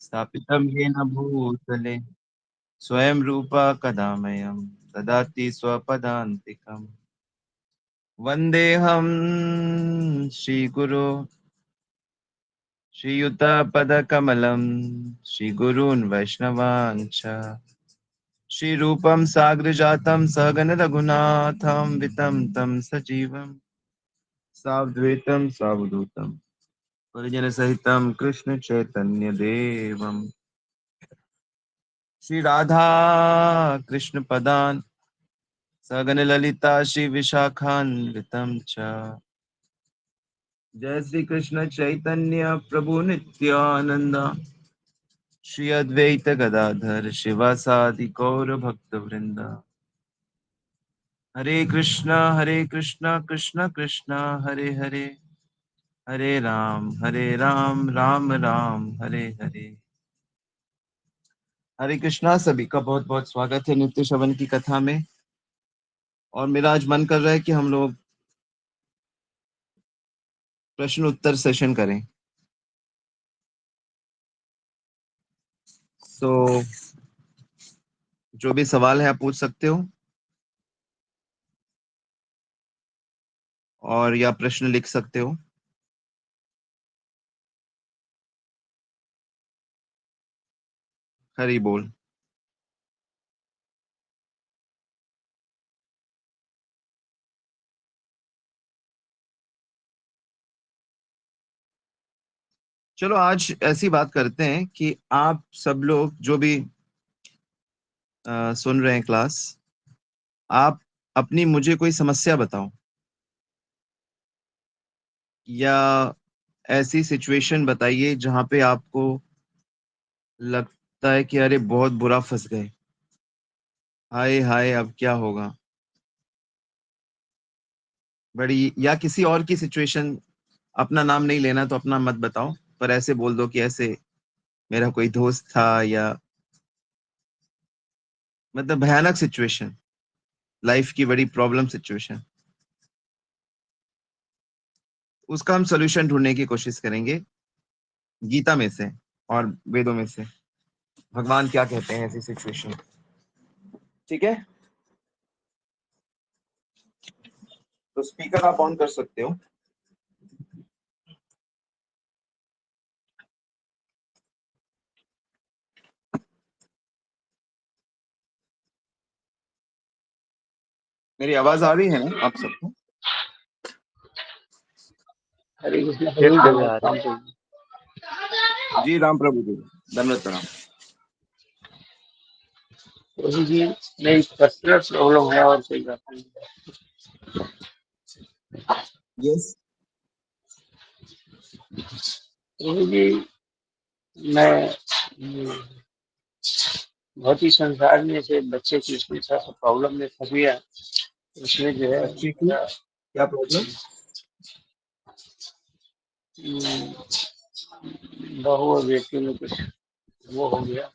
स्थापितं येन भूतले स्वयं रूपा कदामयं ददाति स्वपदान्तिकम्। वन्देऽहं श्रीगुरो श्रीयुतपदकमलं श्रीगुरून् वैष्णवांश्च श्रीरूपं साग्रजातं सहगण रघुनाथं वितं तं सजीवं सावधूतं सावधूतं परिजनसहितं कृष्ण चैतन्य देवम् श्री राधा कृष्ण पदान् सगन ललिता श्री विशाखान्वितं च जय श्री कृष्ण चैतन्य प्रभु नित्यानंद श्री अद्वैत गदाधर शिवासादि गौर भक्त वृंद। हरे कृष्णा कृष्ण कृष्ण हरे हरे हरे राम राम राम हरे हरे। हरे कृष्णा। सभी का बहुत बहुत स्वागत है नित्य श्रवण की कथा में। और मेरा आज मन कर रहा है कि हम लोग प्रश्न उत्तर सेशन करें। तो जो भी सवाल है आप पूछ सकते हो और या प्रश्न लिख सकते हो। हरी बोल। चलो आज ऐसी बात करते हैं कि आप सब लोग जो भी सुन रहे हैं क्लास, आप अपनी मुझे कोई समस्या बताओ या ऐसी सिचुएशन बताइए जहां पे आपको लगता है कि अरे बहुत बुरा फंस गए, हाय हाय अब क्या होगा। बड़ी या किसी और की सिचुएशन, अपना नाम नहीं लेना तो अपना मत बताओ, पर ऐसे बोल दो कि ऐसे मेरा कोई दोस्त था, या मतलब भयानक सिचुएशन, लाइफ की बड़ी प्रॉब्लम सिचुएशन, उसका हम सोल्यूशन ढूंढने की कोशिश करेंगे गीता में से और वेदों में से। भगवान क्या कहते हैं ऐसी सिचुएशन। ठीक है, तो स्पीकर आप ऑन कर सकते हो। मेरी आवाज आ रही है ना आप सबको? हरे कृष्ण प्रभु। जी राम प्रभु जी, धन्यवाद प्रणाम। प्रभु जी नहीं, पर्सनल प्रॉब्लम है और कोई बात नहीं। यस। प्रभु जी मैं बहुत ही संसार में से बच्चे की इसमें सा प्रॉब्लम में फंस गया। उसमें जो है बच्चे की क्या प्रॉब्लम? बहू और बेटी में कुछ वो हो गया,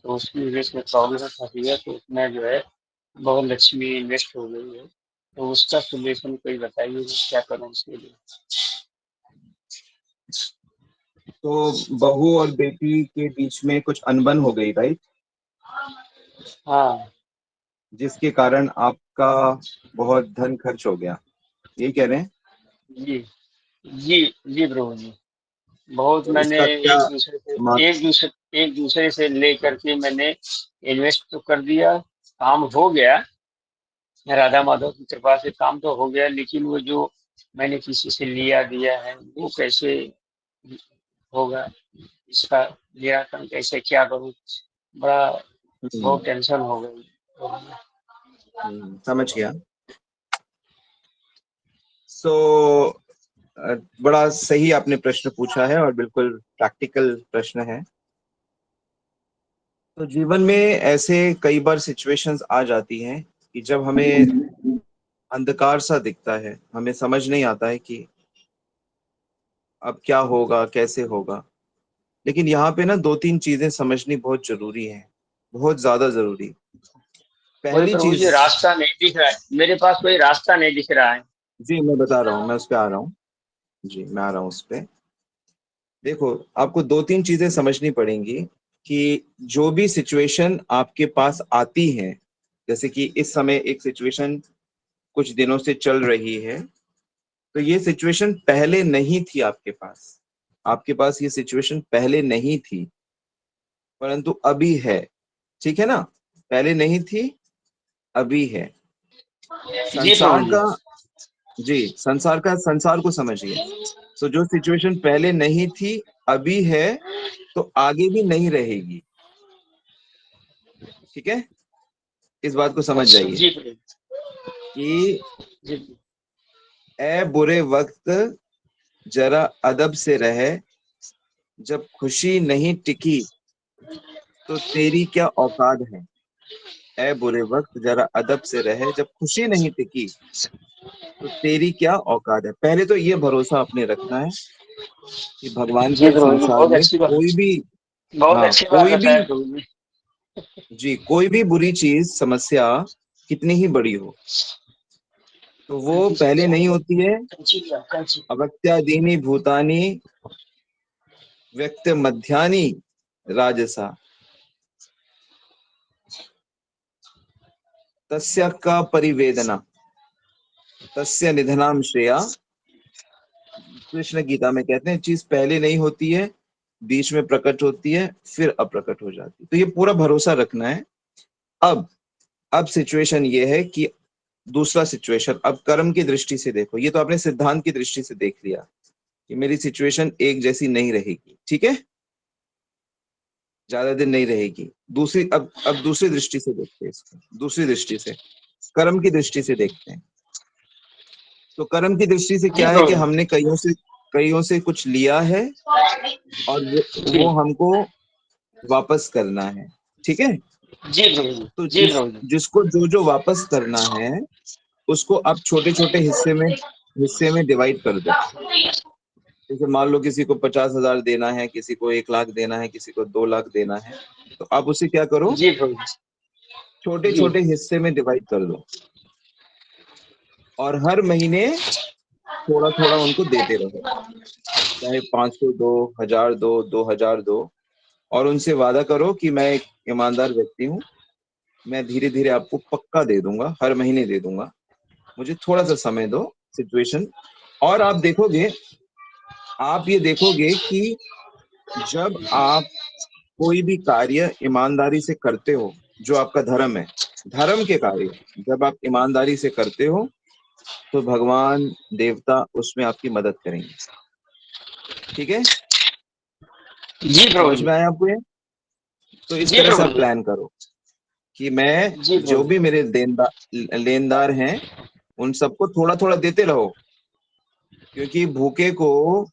तो उसकी वजह से प्रॉब्लम में फंस गया। तो उसमें जो है बहुत लक्ष्मी इन्वेस्ट हो गई है, तो उसका सोल्यूशन कोई बताइए, क्या करूँ उसके लिए। तो बहू और बेटी के बीच में कुछ अनबन हो गई, राइट? हाँ जिसके कारण आपका बहुत धन खर्च हो गया, यही कह रहे हैं? जी जी जी प्रभु जी, बहुत तो मैंने इसका क्या मा- एक दूसरे से लेकर के मैंने इन्वेस्ट तो कर दिया, काम हो गया, राधा माधव की कृपा से काम तो हो गया, लेकिन वो जो मैंने किसी से लिया दिया है वो कैसे होगा, इसका निराकरण कैसे, क्या करूँ, बड़ा हम्म, बहुत टेंशन हो गई। समझ गया। सो बड़ा सही आपने प्रश्न पूछा है और बिल्कुल प्रैक्टिकल प्रश्न है। तो जीवन में ऐसे कई बार सिचुएशंस आ जाती हैं कि जब हमें अंधकार सा दिखता है, हमें समझ नहीं आता है कि अब क्या होगा, कैसे होगा। लेकिन यहाँ पे ना दो तीन चीजें समझनी बहुत जरूरी है, बहुत ज्यादा जरूरी। वही पहली प्रभु जी, चीज, रास्ता नहीं दिख रहा है मेरे पास, कोई रास्ता नहीं दिख रहा है। जी मैं बता रहा हूँ, मैं उस पे आ रहा हूँ। जी मैं आ रहा हूँ उस पे। देखो, आपको दो तीन चीजें समझनी पड़ेंगी कि जो भी सिचुएशन आपके पास आती है, जैसे कि इस समय एक सिचुएशन कुछ दिनों से चल रही है, तो ये सिचुएशन पहले नहीं थी आपके पास। आपके पास ये सिचुएशन पहले नहीं थी, परंतु अभी है। ठीक है ना? पहले नहीं थी, अभी है। जी प्रभु संसार जी। का, जी, संसार को समझिए। तो जो सिचुएशन पहले नहीं थी, अभी है, तो आगे भी नहीं रहेगी। ठीक है? इस बात को समझ अच्छा जाइए जी प्रभु कि जी। ए बुरे वक्त जरा अदब से रहे, जब खुशी नहीं टिकी तो तेरी क्या औकात है। ए बुरे वक्त जरा अदब से रहे, जब खुशी नहीं टिकी तो तेरी क्या औकात है। पहले तो ये भरोसा अपने रखना है कि भगवान जी के प्रभु जी, संसार बहुत में अच्छी बात, कोई भी, बहुत हाँ, अच्छी बात कोई भी, बताया प्रभु जी। जी, कोई भी बुरी चीज, समस्या कितनी ही बड़ी हो, तो वो पहले नहीं होती है। कंची। अवत्यादीनी भूतानी व्यक्त मध्यानि राजसा, तस्य का परिवेदना, तस्य निधनाम श्रेया। कृष्ण गीता में कहते हैं चीज पहले नहीं होती है, बीच में प्रकट होती है, फिर अप्रकट हो जाती है। तो ये पूरा भरोसा रखना है। अब अब सिचुएशन ये है कि दूसरा सिचुएशन, अब कर्म की दृष्टि से देखो। ये तो आपने सिद्धांत की दृष्टि से देख लिया कि मेरी सिचुएशन एक जैसी नहीं रहेगी। ठीक है? ज्यादा दिन नहीं रहेगी। दूसरी, अब दूसरी दृष्टि से देखते हैं इसको। दूसरी दृष्टि से, कर्म की दृष्टि से देखते हैं। तो कर्म की दृष्टि से जी क्या है कि प्रभु हमने कईयों से कुछ लिया है, और जी। वो हमको वापस करना है। ठीक है? जी प्रभु जी। तो जी प्रभु जी। जिसको जो जो वापस करना है, उसको अब छोटे छोटे हिस्से में डिवाइड कर दो। जैसे मान लो किसी को 50,000 देना है, किसी को 1 लाख देना है, किसी को 2 लाख देना है, तो आप उसे क्या करो, जी प्रभु छोटे जी। छोटे हिस्से में डिवाइड कर दो, और हर महीने थोड़ा थोड़ा उनको देते रहो। चाहे 500 दो, 1,000 दो, 2,000 दो, और उनसे वादा करो कि मैं एक ईमानदार व्यक्ति हूँ, मैं धीरे धीरे आपको पक्का दे दूंगा, हर महीने दे दूंगा, मुझे थोड़ा सा समय दो। सिचुएशन, और आप ये देखोगे कि जब आप कोई भी कार्य ईमानदारी से करते हो, जो आपका धर्म है, धर्म के कार्य जब आप ईमानदारी से करते हो, तो भगवान देवता उसमें आपकी मदद करेंगे। ठीक है? जी प्रभु समझ जी। में आया आपको ये? तो इस जी तरह से प्रभु आप जी। प्लान करो कि मैं, जी जो प्रभु भी मेरे देनदार लेनदार हैं, उन सबको थोड़ा थोड़ा देते रहो। क्योंकि भूखे को,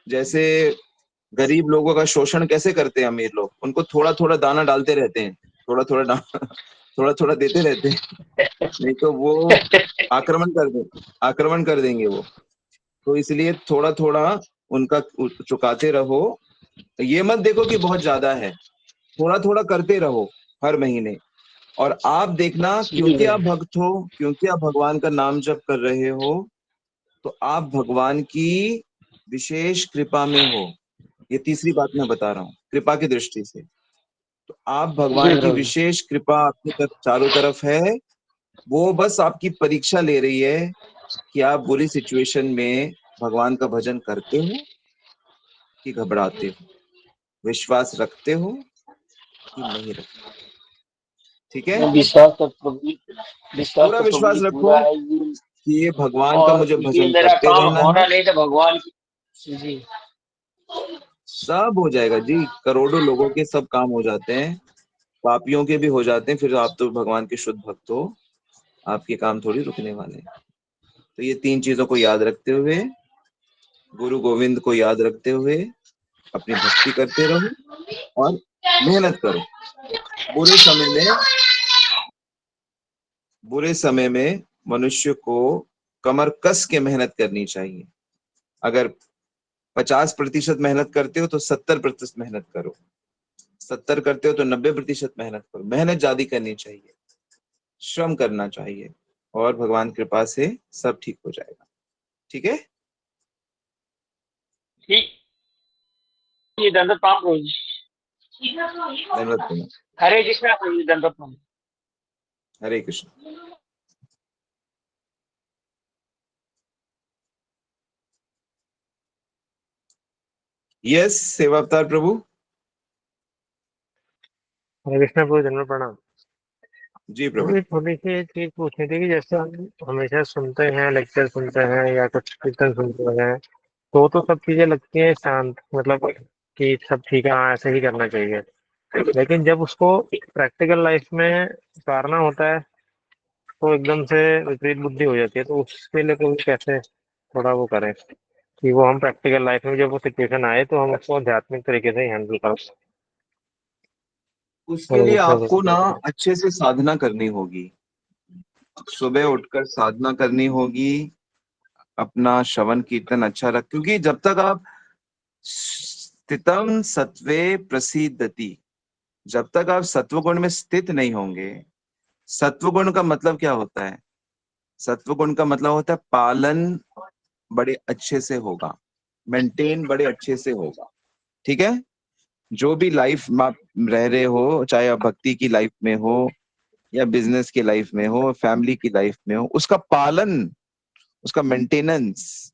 जैसे गरीब लोगों का शोषण कैसे करते हैं अमीर लोग, उनको थोड़ा थोड़ा दाना डालते रहते हैं, थोड़ा थोड़ा थोड़ा थोड़ा देते रहते हैं, नहीं तो वो आक्रमण कर दे आक्रमण कर देंगे वो। तो इसलिए थोड़ा थोड़ा उनका चुकाते रहो। ये मत देखो कि बहुत ज्यादा है, थोड़ा थोड़ा करते रहो हर महीने। और आप देखना, जी क्योंकि आप प्रभु भक्त हो, क्योंकि आप भगवान का नाम जप कर रहे हो, तो आप भगवान की विशेष कृपा में हो। ये तीसरी बात मैं बता रहा हूँ, कृपा की दृष्टि से। तो आप जी भगवान की प्रभु विशेष कृपा आपकी चारों तरफ है। वो बस आपकी परीक्षा ले रही है कि आप बुरी सिचुएशन में भगवान का भजन करते हो कि घबराते हो, विश्वास रखते हो कि नहीं रखते। ठीक है? विश्वास तो प्रभु जी, विश्वास पूरा तो प्रभु विश्वास जी रखो पूरा है ये। कि ये भगवान का और मुझे ये भजन मेरा करते काम रहना है। होना नहीं था भगवान की। जी। सब हो जाएगा जी, करोड़ों लोगों के सब काम हो जाते हैं, पापियों के भी हो जाते हैं। फिर आप तो भगवान के शुद्ध भक्त हो, आपके काम थोड़ी रुकने वाले हैं। तो ये तीन चीजों को याद रखते हुए, गुरु गोविंद को याद रखते हुए, अपनी भक्ति करते रहो और मेहनत करो। बुरे समय में बुरे समय में मनुष्य को कमर कस के मेहनत करनी चाहिए। अगर 50% मेहनत करते हो तो 70% मेहनत करो, 70 करते हो तो 90% मेहनत करो। मेहनत ज्यादा करनी चाहिए, श्रम करना चाहिए, और भगवान कृपा से सब ठीक हो जाएगा। ठीक है? ठीक ये दंडवत प्रणाम प्रभु जी। धन्यवाद प्रभु। हरे कृष्णा प्रभु जी, दंडवत प्रणाम। हरे कृष्ण। यस सेवा अवतार प्रभु। हरे कृष्णा प्रभु, जन्म प्रणाम। जी प्रभु। मुझे थोड़ी सी एक चीज पूछनी थी कि जैसे हम हमेशा सुनते हैं, लेक्चर सुनते हैं या कुछ कीर्तन सुनते हैं, तो सब चीजें लगती हैं शांत, मतलब कि सब ठीक है, हाँ ऐसे ही करना चाहिए। लेकिन जब उसको प्रैक्टिकल लाइफ में उतारना होता है तो एकदम से विपरीत बुद्धि हो जाती है। तो उसके लिए कोई कैसे थोड़ा वो करें कि वो हम प्रैक्टिकल लाइफ में जब वो सिचुएशन आए तो हम उसको आध्यात्मिक तरीके से हैंडल कर सकें। उसके तो लिए उसमें कुछ आपको ना बताइए। अच्छे से साधना करनी होगी। सुबह उठकर साधना करनी होगी, अपना श्रवण कीर्तन अच्छा रख, क्योंकि जब तक आप स्थितम सत्वे प्रसिद्धति, जब तक आप सत्वगुण में स्थित नहीं होंगे। सत्वगुण का मतलब क्या होता है? सत्वगुण का मतलब होता है पालन बड़े अच्छे से होगा, मेंटेन बड़े अच्छे से होगा। ठीक है? जो भी लाइफ में आप रह रहे हो, चाहे आप भक्ति की लाइफ में हो या बिजनेस की लाइफ में हो, फैमिली की लाइफ में हो, उसका पालन, उसका मेंटेनेंस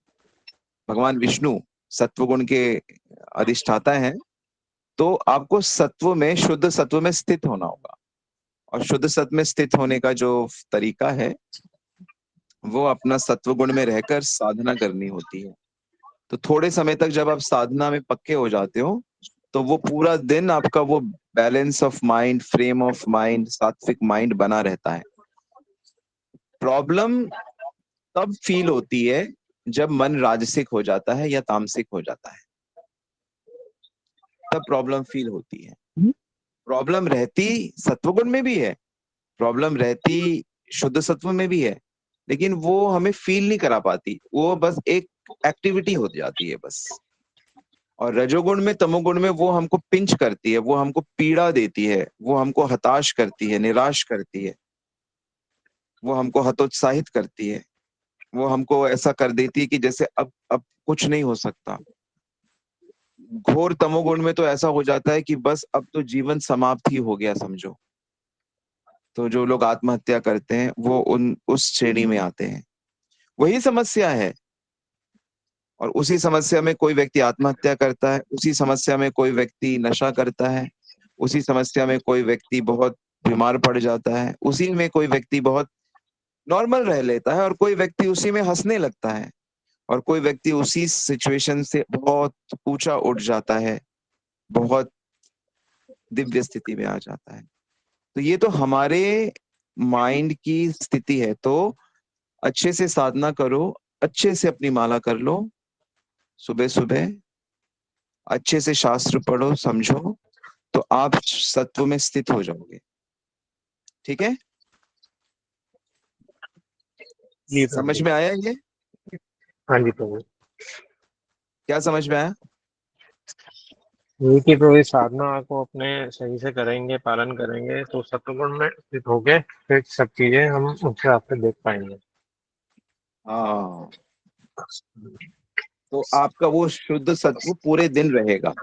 भगवान विष्णु सत्वगुण के अधिष्ठाता हैं। तो आपको सत्व में, शुद्ध सत्व में स्थित होना होगा। और शुद्ध सत्व में स्थित होने का जो तरीका है वो अपना सत्व गुण में रहकर साधना करनी होती है। तो थोड़े समय तक जब आप साधना में पक्के हो जाते हो तो वो पूरा दिन आपका वो balance of mind, frame of mind, सात्विक माइंड बना रहता है। प्रॉब्लम तब फील होती है जब मन राजसिक हो जाता है या तामसिक हो जाता है, तब प्रॉब्लम फील होती है। प्रॉब्लम रहती सत्वगुण में भी है, प्रॉब्लम रहती शुद्ध सत्व में भी है, लेकिन वो हमें फील नहीं करा पाती, वो बस एक एक्टिविटी हो जाती है बस। और रजोगुण में, तमोगुण में वो हमको पिंच करती है, वो हमको पीड़ा देती है, वो हमको हताश करती है, निराश करती है, वो हमको हतोत्साहित करती है, वो हमको ऐसा कर देती है कि जैसे अब कुछ नहीं हो सकता। घोर तमोगुण में तो ऐसा हो जाता है कि बस अब तो जीवन समाप्त ही हो गया समझो। तो जो लोग आत्महत्या करते हैं वो उस श्रेणी में आते हैं। वही समस्या है, और उसी समस्या में कोई व्यक्ति आत्महत्या करता है, उसी समस्या में कोई व्यक्ति नशा करता है, उसी समस्या में कोई व्यक्ति बहुत बीमार पड़ जाता है, उसी में कोई व्यक्ति बहुत नॉर्मल रह लेता है, और कोई व्यक्ति उसी में हंसने लगता है, और कोई व्यक्ति उसी सिचुएशन से बहुत ऊंचा उठ जाता है, बहुत दिव्य स्थिति में आ जाता है। तो ये तो हमारे माइंड की स्थिति है। तो अच्छे से साधना करो, अच्छे से अपनी माला कर लो, सुबह सुबह अच्छे से शास्त्र पढ़ो, समझो, तो आप सत्व में स्थित हो जाओगे। ठीक है? जी प्रभु समझ जी। में आया ये? हाँ जी प्रभु। क्या समझ में आया? ये कि प्रभु इस साधना को अपने सही से करेंगे, पालन करेंगे तो सत्वगुण में स्थित होके फिर सब चीजें हम उसके आपसे देख पाएंगे। हाँ, तो आपका वो शुद्ध सत्व पूरे दिन रहेगा।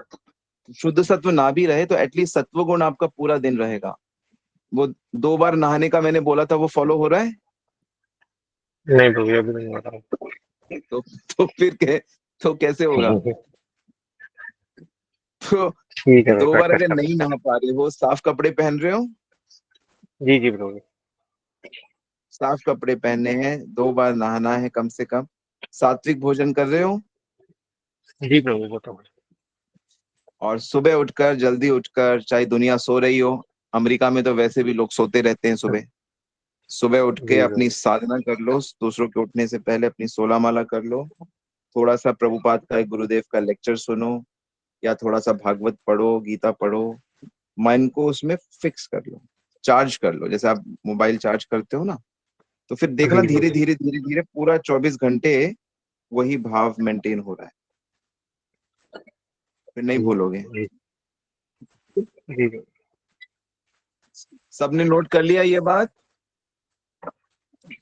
शुद्ध सत्व ना भी रहे तो एटलीस्ट सत्व गुण आपका पूरा दिन रहेगा। वो 2 बार नहाने का मैंने बोला था, वो फॉलो हो रहा है? नहीं प्रभु, अभी नहीं हो रहा। तो फिर तो कैसे होगा? तो ठीक है, मैं 2 बार प्रैक्टिस अगर कर नहीं लेता नहा पा रहे हो, साफ कपड़े पहन रहे हो, हूँ। जी जी प्रभु। साफ कपड़े पहनने हैं, 2 बार नहाना है कम से कम, सात्विक भोजन कर रहे हो, जी प्रभु, वो तो है। और सुबह उठकर, जल्दी उठकर, चाहे दुनिया सो रही हो, अमेरिका में तो वैसे भी लोग सोते रहते हैं सुबह, सुबह उठ के जी अपनी प्रभु। साधना कर लो, दूसरों के उठने से पहले अपनी 16 माला कर लो, थोड़ा सा प्रभुपाद का, गुरुदेव का लेक्चर सुनो, या थोड़ा सा भागवत पढ़ो, गीता पढ़ो, माइंड को उसमें फिक्स कर लो, चार्ज कर लो, जैसे आप मोबाइल चार्ज करते हो ना। तो फिर देखना जी धीरे प्रभु। धीरे धीरे धीरे पूरा 24 घंटे वही भाव मेंटेन हो रहा है, फिर नहीं जी भूलोगे। जी। जी प्रभु। सबने नोट कर लिया ये बात?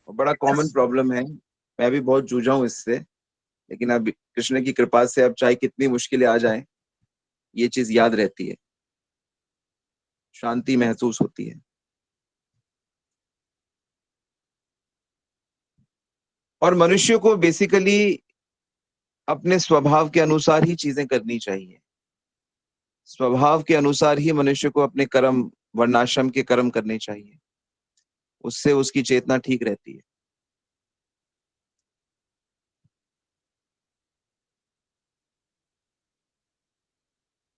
बड़ा कॉमन प्रॉब्लम है, मैं भी बहुत जूझा हूं इससे, लेकिन अब कृष्ण की कृपा से अब चाहे कितनी मुश्किलें आ जाए, ये चीज याद रहती है, शांति महसूस होती है। और मनुष्य को बेसिकली अपने स्वभाव के अनुसार ही चीजें करनी चाहिए। स्वभाव के अनुसार ही मनुष्य को अपने कर्म, वर्णाश्रम के कर्म करने चाहिए, उससे उसकी चेतना ठीक रहती है।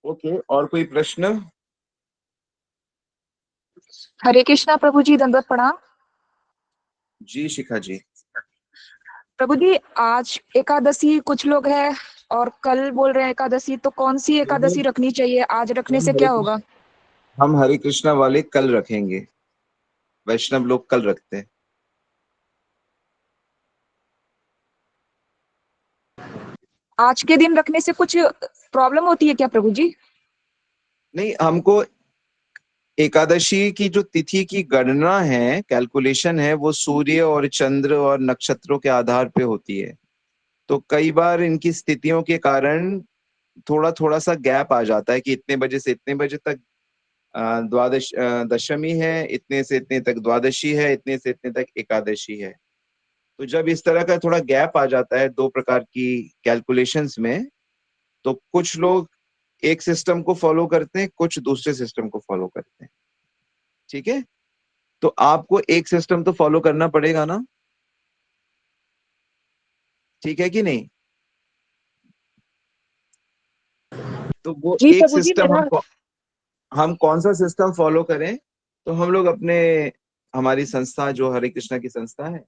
ओके, और कोई प्रश्न? हरे कृष्णा प्रभु जी, दंडवत प्रणाम। जी शिखा जी। प्रभु जी, आज एकादशी कुछ लोग हैं और कल बोल रहे हैं एकादशी, तो कौन सी एकादशी रखनी चाहिए? आज रखने से क्या होगा? हम हरे कृष्णा वाले कल रखेंगे, वैष्णव लोग कल रखते हैं। आज के दिन रखने से कुछ प्रॉब्लम होती है क्या प्रभु जी? नहीं, हमको एकादशी की जो तिथि की गणना है, कैलकुलेशन है, वो सूर्य और चंद्र और नक्षत्रों के आधार पे होती है। तो कई बार इनकी स्थितियों के कारण थोड़ा थोड़ा सा गैप आ जाता है कि इतने बजे से इतने बजे तक दशमी है, इतने से इतने तक द्वादशी है, इतने से इतने तक एकादशी है। तो जब इस तरह का थोड़ा गैप आ जाता है दो प्रकार की कैलकुलेशंस में, तो कुछ लोग एक सिस्टम को फॉलो करते हैं, कुछ दूसरे सिस्टम को फॉलो करते हैं। ठीक है, तो आपको एक सिस्टम तो फॉलो करना पड़ेगा ना, ठीक है कि नहीं? तो वो जी एक प्रभु जी, सिस्टम मेरा हम कौन सा सिस्टम फॉलो करें? तो हम लोग अपने, हमारी संस्था जो हरे कृष्णा की संस्था है,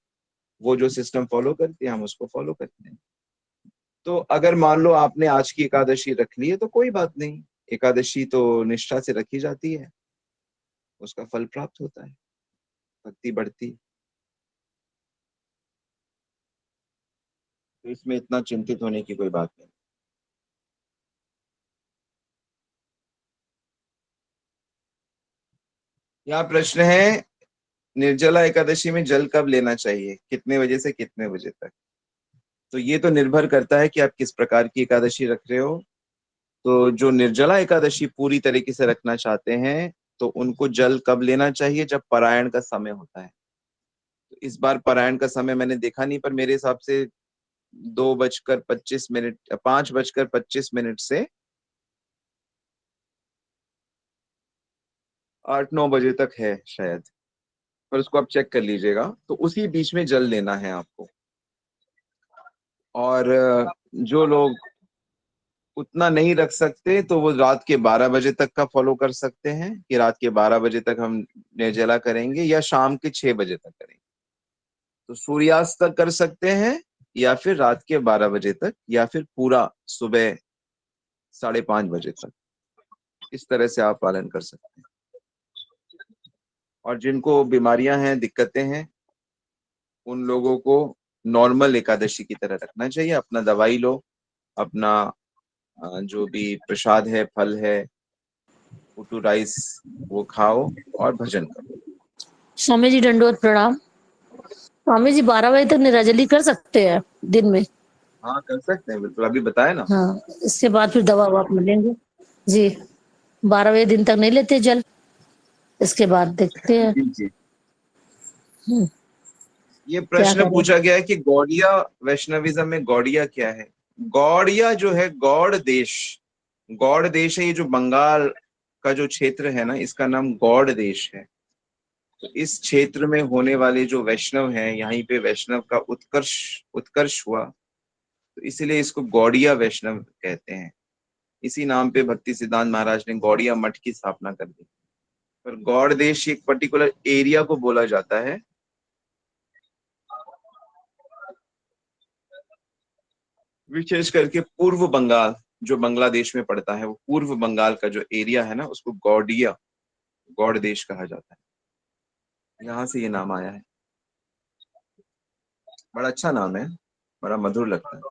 वो जो सिस्टम फॉलो करती है हम उसको फॉलो करते हैं। तो अगर मान लो आपने आज की एकादशी रख ली है तो कोई बात नहीं, एकादशी तो निष्ठा से रखी जाती है, उसका फल प्राप्त होता है, भक्ति बढ़ती है। तो इसमें इतना चिंतित होने की कोई बात नहीं। यहाँ प्रश्न है, निर्जला एकादशी में जल कब लेना चाहिए, कितने बजे से कितने बजे तक? तो ये तो निर्भर करता है कि आप किस प्रकार की एकादशी रख रहे हो। तो जो निर्जला एकादशी पूरी तरीके से रखना चाहते हैं, तो उनको जल कब लेना चाहिए? जब पारायण का समय होता है। तो इस बार पारायण का समय मैंने देखा नहीं, पर मेरे हिसाब से 2:25 5:25 से 8-9 बजे तक है शायद, पर उसको आप चेक कर लीजिएगा। तो उसी बीच में जल लेना है आपको। और जो लोग उतना नहीं रख सकते तो वो रात के 12 बजे तक का फॉलो कर सकते हैं कि रात के 12 बजे तक हम निर्जला करेंगे, या शाम के 6 बजे तक करेंगे। तो सूर्यास्त तक कर सकते हैं, या फिर रात के 12 बजे तक, या फिर पूरा सुबह 5:30 बजे तक। इस तरह से आप पालन कर सकते हैं। और जिनको बीमारियां हैं, दिक्कतें हैं, उन लोगों को नॉर्मल एकादशी की तरह रखना चाहिए। अपना दवाई लो, अपना जो भी प्रसाद है, फल है, उटू राइस, वो खाओ और भजन करो। स्वामी जी दंडवत प्रणाम। स्वामी जी 12 बजे तक निराजली कर सकते हैं दिन में? हाँ कर सकते हैं, बिल्कुल, अभी बताया ना। हाँ, इसके बाद फिर दवा ववा मिलेंगे जी। 12 बजे दिन तक नहीं लेते जल, इसके बाद देखते हैं। जी जी। ये क्या प्रश्न करें? पूछा गया है कि गौड़िया, वैष्णविज्म में गौड़िया क्या है? गौड़िया जो है गौड़ देश, गौड़ देश है। ये जो बंगाल का जो क्षेत्र है ना, इसका नाम गौड़ देश है। तो इस क्षेत्र में होने वाले जो वैष्णव हैं, यहीं पे वैष्णव का उत्कर्ष उत्कर्ष हुआ, तो इसीलिए इसको गौड़िया वैष्णव कहते हैं। इसी नाम पे भक्ति सिद्धांत महाराज ने गौड़िया मठ की स्थापना कर दी। पर गौड़ देश एक पर्टिकुलर एरिया को बोला जाता है। विशेष करके पूर्व बंगाल, जो बांग्लादेश में पड़ता है, वो पूर्व बंगाल का जो एरिया है ना, उसको गौड़िया, गौड़ देश कहा जाता है। यहाँ से ये नाम आया है। बड़ा अच्छा नाम है, बड़ा मधुर लगता है।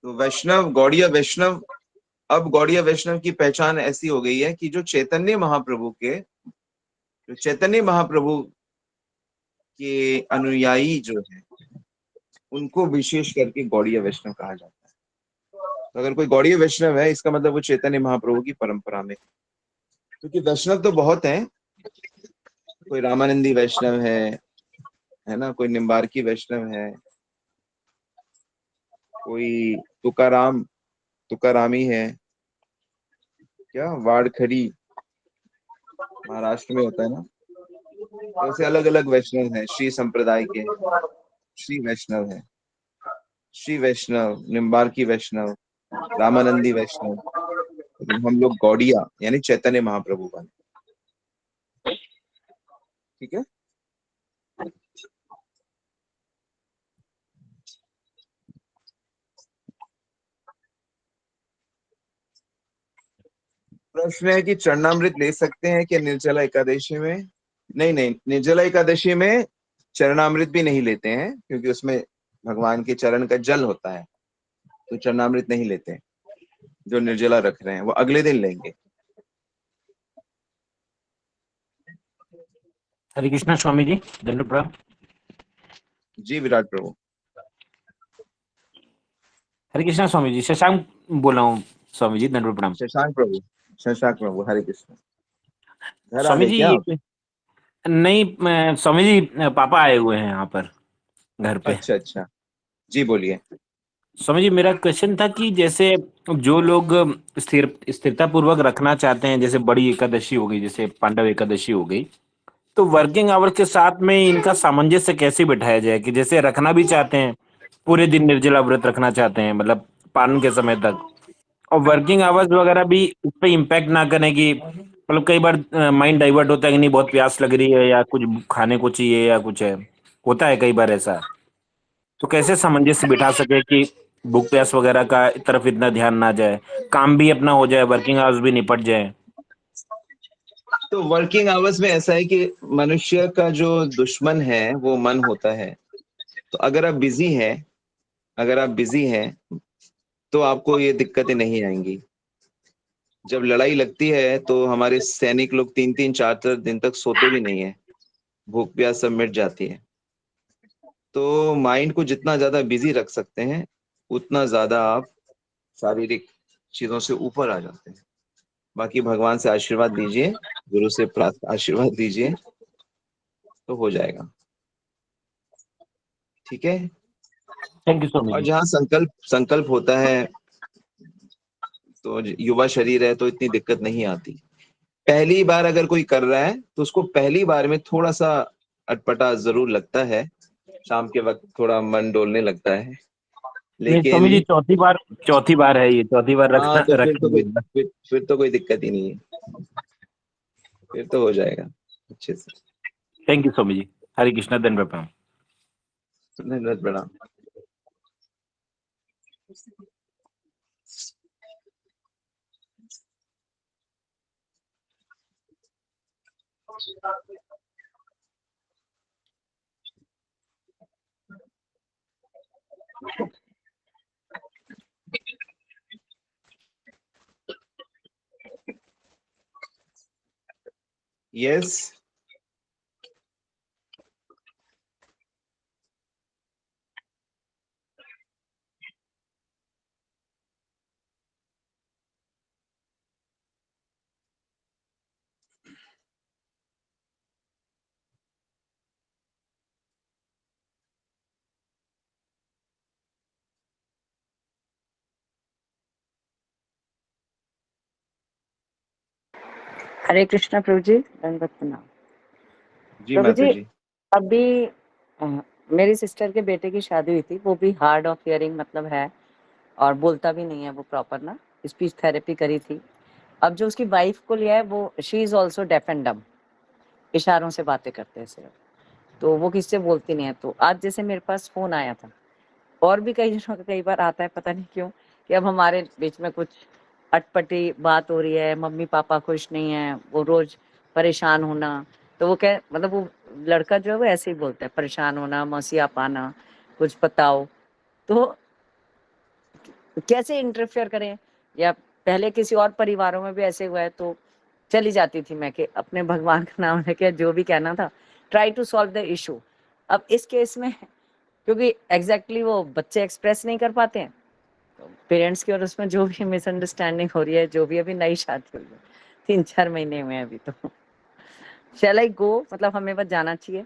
तो वैष्णव, गौड़िया वैष्णव, अब गौड़िया वैष्णव की पहचान ऐसी हो गई है कि जो चैतन्य महाप्रभु के अनुयायी जो है उनको विशेष करके गौड़ीय वैष्णव कहा जाता है। तो अगर कोई गौड़ीय वैष्णव है, इसका मतलब वो चैतन्य महाप्रभु की परंपरा में, क्योंकि वैष्णव तो बहुत हैं, कोई रामानंदी वैष्णव है ना, कोई निम्बार्की वैष्णव है, कोई तुकारामी है, क्या वाड़खड़ी महाराष्ट्र में होता है ना, तो ऐसे अलग अलग वैष्णव हैं। श्री संप्रदाय के श्री वैष्णव है, श्री वैष्णव, निम्बार्की वैष्णव, रामानंदी वैष्णव। तो हम लोग गौड़िया यानी चैतन्य महाप्रभु वाले, ठीक है। प्रश्न है कि चरणामृत ले सकते हैं क्या निर्जला एकादशी में? नहीं नहीं, निर्जला एकादशी में चरणामृत भी नहीं लेते हैं, क्योंकि उसमें भगवान के चरण का जल होता है, तो चरणामृत नहीं लेते हैं। जो निर्जला रख रहे हैं वो अगले दिन लेंगे। हरे कृष्णा स्वामी जी, दंड प्रणाम। जी विराट प्रभु। हरे कृष्णा स्वामी जी, शशांक बोल रहा हूँ स्वामी जी, दंड प्रणाम। शशांक प्रभु, शशांक प्रभु, हरे कृष्ण। घर आ स्वामी गए जी क्या आप? ये नहीं स्वामी जी, पापा आए हुए हैं यहाँ पर घर पे। अच्छा अच्छा, जी बोलिए। स्वामी जी मेरा क्वेश्चन था कि जैसे जो लोग स्थिरता पूर्वक रखना चाहते हैं, जैसे बड़ी एकादशी हो गई, जैसे पांडव एकादशी हो गई, तो वर्किंग आवर्स के साथ में इनका सामंजस्य कैसे बिठाया जाए कि जैसे रखना भी चाहते हैं, पूरे दिन निर्जला व्रत रखना चाहते हैं, मतलब पालन के समय तक, और वर्किंग आवर्स वगैरह भी उस पर इम्पैक्ट ना करें कि मतलब कई बार माइंड डाइवर्ट होता है कि नहीं बहुत प्यास लग रही है या कुछ खाने को चाहिए या कुछ है, होता है कई बार ऐसा। तो कैसे सामंजस्य बिठा सके कि भूख प्यास वगैरह का तरफ इतना ध्यान ना जाए, काम भी अपना हो जाए, वर्किंग आवर्स भी निपट जाए। तो वर्किंग आवर्स में ऐसा है कि मनुष्य का जो दुश्मन है वो मन होता है। तो अगर आप बिजी हैं तो आपको ये दिक्कतें नहीं आएंगी। जब लड़ाई लगती है तो हमारे सैनिक लोग 3-3 4-4 दिन तक सोते भी नहीं है, भूख प्यास सब मिट जाती है। तो माइंड को जितना ज्यादा बिजी रख सकते हैं उतना ज्यादा आप शारीरिक चीजों से ऊपर आ जाते हैं। बाकी भगवान से आशीर्वाद दीजिए, गुरु से प्राप्त आशीर्वाद दीजिए, तो हो जाएगा, ठीक है। थैंक यू स्वामी और जी। जहाँ संकल्प संकल्प होता है, तो युवा शरीर है तो इतनी दिक्कत नहीं आती। पहली बार अगर कोई कर रहा है तो उसको पहली बार में थोड़ा सा अटपटा जरूर लगता है, शाम के वक्त थोड़ा मन डोलने लगता है, नहीं स्वामी जी, लेकिन चौथी बार है ये, चौथी बार हाँ, तो रख फिर तो कोई दिक्कत ही नहीं है, फिर तो हो जाएगा अच्छे से। Thank you Swami ji. हरे कृष्णा, दंड प्रणाम। धन्यवाद, प्रणाम। यस। हरे कृष्णा प्रभु जी, दंडवत प्रणाम। जी प्रभु माता जी, जी। अभी मेरी सिस्टर के बेटे की शादी हुई थी। वो भी हार्ड ऑफ हियरिंग मतलब है और बोलता भी नहीं है वो प्रॉपर ना, स्पीच थेरेपी करी थी। अब जो उसकी वाइफ को लिया है वो she is also deaf and डम, इशारों से बातें करते हैं सिर्फ, तो वो किससे बोलती नहीं है। तो आज जैसे मेरे पास फोन आया था, और भी कई जनों का कई बार आता है, पता नहीं क्यों, कि अब हमारे बीच में कुछ अटपटी बात हो रही है, मम्मी पापा खुश नहीं है, वो रोज परेशान होना। तो वो क्या मतलब, वो लड़का जो है वो ऐसे ही बोलता है, परेशान होना, मौसी आप आना, कुछ बताओ। तो कैसे इंटरफेयर करें, या पहले किसी और परिवारों में भी ऐसे हुआ है तो चली जाती थी मैं कि अपने भगवान का नाम लेके जो भी कहना था, try to solve the issue. अब इस केस में क्योंकि एग्जैक्टली वो बच्चे एक्सप्रेस नहीं कर पाते हैं, तो पेरेंट्स की और उसमें जो भी मिसअंडरस्टैंडिंग हो रही है, जो भी अभी नई शादी हुई है 3-4 महीने में अभी, तो शैल आई गो, मतलब हमें बस जाना चाहिए।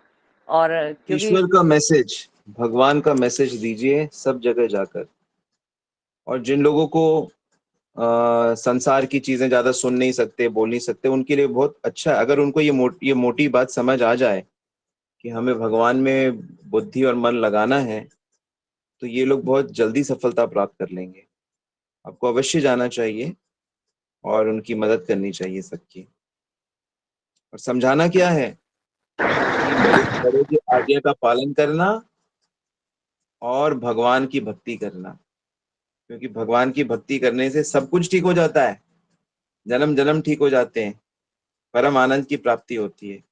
और क्योंकि ईश्वर का मैसेज, भगवान का मैसेज दीजिए सब जगह जाकर। और जिन लोगों को संसार की चीजें ज्यादा सुन नहीं सकते, बोल नहीं सकते, उनके लिए बहुत अच्छा है अगर उनको ये मोटी बात समझ आ जाए कि हमें भगवान में बुद्धि और मन लगाना है, तो ये लोग बहुत जल्दी सफलता प्राप्त कर लेंगे। आपको अवश्य जाना चाहिए और उनकी मदद करनी चाहिए सबकी। और समझाना क्या है कि बड़े बड़े की आज्ञा का पालन करना और भगवान की भक्ति करना, क्योंकि भगवान की भक्ति करने से सब कुछ ठीक हो जाता है, जन्म जन्म ठीक हो जाते हैं, परम आनंद की प्राप्ति होती है।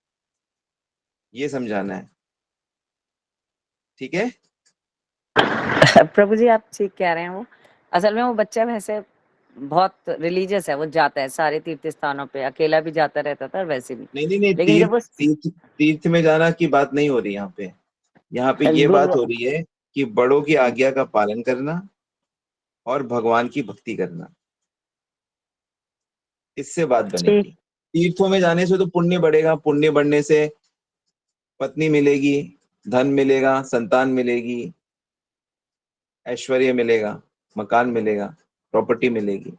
ये समझाना है, ठीक है। प्रभु जी आप ठीक कह रहे हैं। वो असल में वो बच्चा वैसे बहुत रिलीजियस है, वो जाता है सारे तीर्थ स्थानों पे, अकेला भी जाता रहता था और वैसे भी। नहीं नहीं नहीं, लेकिन जब वो तीर्थ में जाना की बात नहीं हो रही यहाँ पे। यहाँ पे ये बात गुरु हो रही है कि बड़ों की आज्ञा का पालन करना और भगवान की भक्ति करना, इससे बात ठीक, बनेगी। तीर्थों में जाने से तो पुण्य बढ़ेगा, पुण्य बढ़ने से पत्नी मिलेगी, धन मिलेगा, संतान मिलेगी, ऐश्वर्य मिलेगा, मकान मिलेगा, प्रॉपर्टी मिलेगी,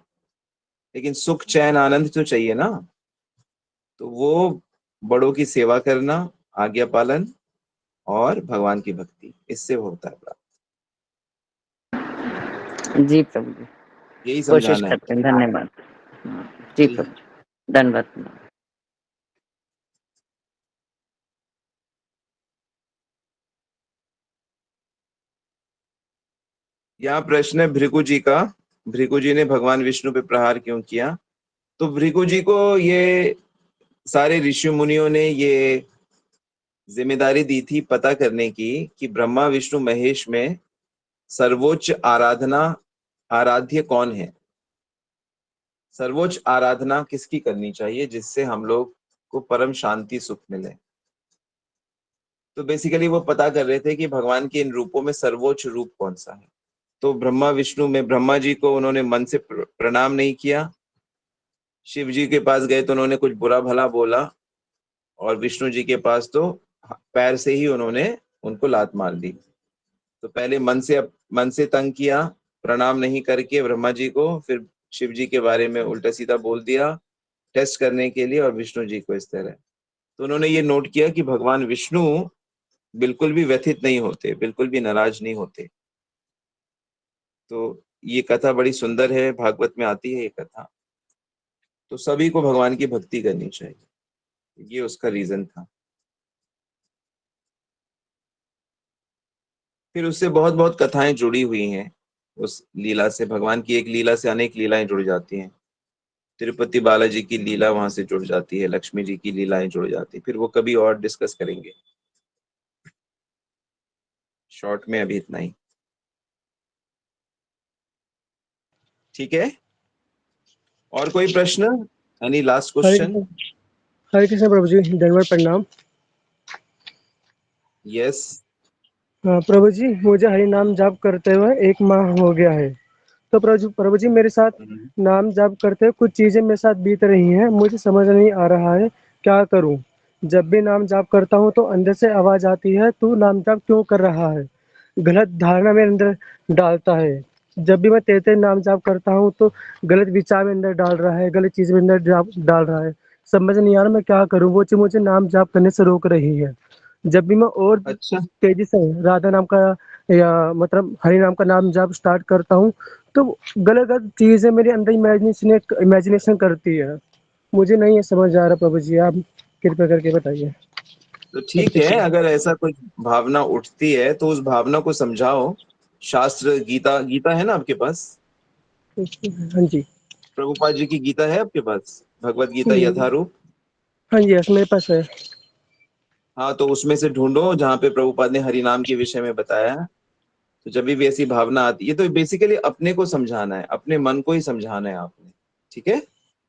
लेकिन सुख चैन आनंद तो चाहिए ना। तो वो बड़ों की सेवा करना, आज्ञा पालन और भगवान की भक्ति, इससे होता है प्राप्त। जी प्रभु जी, यही कोशिश समझाना है। करते हैं। धन्यवाद। जी जी प्रभु जी, धन्यवाद। यहाँ प्रश्न है भृगु जी का, भृगु जी ने भगवान विष्णु पे प्रहार क्यों किया? तो भृगु जी को ये सारे ऋषि मुनियों ने ये जिम्मेदारी दी थी पता करने की कि ब्रह्मा विष्णु महेश में सर्वोच्च आराध्य कौन है, सर्वोच्च आराधना किसकी करनी चाहिए जिससे हम लोग को परम शांति सुख मिले। तो बेसिकली वो पता कर रहे थे कि भगवान के इन रूपों में सर्वोच्च रूप कौन सा है। तो ब्रह्मा विष्णु में ब्रह्मा जी को उन्होंने मन से प्रणाम नहीं किया, शिव जी के पास गए तो उन्होंने कुछ बुरा भला बोला, और विष्णु जी के पास तो पैर से ही उन्होंने उनको लात मार दी। तो पहले मन से तंग किया, प्रणाम नहीं करके ब्रह्मा जी को, फिर शिव जी के बारे में उल्टा सीधा बोल दिया टेस्ट करने के लिए, और विष्णु जी को इस तरह। तो उन्होंने ये नोट किया कि भगवान विष्णु बिल्कुल भी व्यथित नहीं होते, बिल्कुल भी नाराज नहीं होते। तो ये कथा बड़ी सुंदर है, भागवत में आती है ये कथा। तो सभी को भगवान की भक्ति करनी चाहिए, ये उसका रीजन था। फिर उससे बहुत बहुत कथाएं जुड़ी हुई हैं उस लीला से, भगवान की एक लीला से अनेक लीलाएं जुड़ जाती हैं। तिरुपति बालाजी की लीला वहां से जुड़ जाती है, लक्ष्मी जी की लीलाएं जुड़ जाती है, फिर वो कभी और डिस्कस करेंगे। शॉर्ट में अभी इतना ही, ठीक है। और कोई प्रश्न? Any last question? Hare Krishna प्रभु जी, धन्यवाद, प्रणाम। यस। प्रभु जी, मुझे हरि नाम जाप करते हुए 1 माह हो गया है। तो प्रभु जी मेरे साथ नाम जाप करते हुए कुछ चीजें मेरे साथ बीत रही हैं, मुझे समझ नहीं आ रहा है क्या करूं। जब भी नाम जाप करता हूं तो अंदर से आवाज आती है, तू नाम जाप क्यों कर रहा है। गलत धारणा मेरे अंदर डालता है। जब भी मैं तेरे नाम जाप करता हूँ तो गलत विचार में अंदर डाल रहा है, गलत चीज में अंदर डाल रहा है। समझ नहीं आ रहा मैं क्या करूं। वो चीज मुझे नाम जाप करने से रोक रही है। जब भी मैं और अच्छा, तेजी से राधा नाम का या मतलब हरि नाम का नाम जाप स्टार्ट करता हूँ तो गलत गलत चीजें मेरे अंदर इमेजिनेशन करती है। मुझे नहीं है समझ आ रहा प्रभु जी, आप कृपया करके बताइए। तो हरे ठीक है, कृष्ण। अगर ऐसा कुछ भावना उठती है तो उस भावना को समझाओ। शास्त्र गीता, गीता है ना आपके पास? हाँ जी। प्रभुपाद जी की गीता है आपके पास, भगवत गीता हम्म, यथारूप? हाँ जी, यस मेरे पास है। हाँ, तो उसमें से ढूंढो जहाँ पे प्रभुपाद ने हरि नाम के विषय में बताया है। तो जब भी ऐसी भावना आती है तो बेसिकली अपने को समझाना है, अपने मन को ही समझाना है आपने, ठीक है।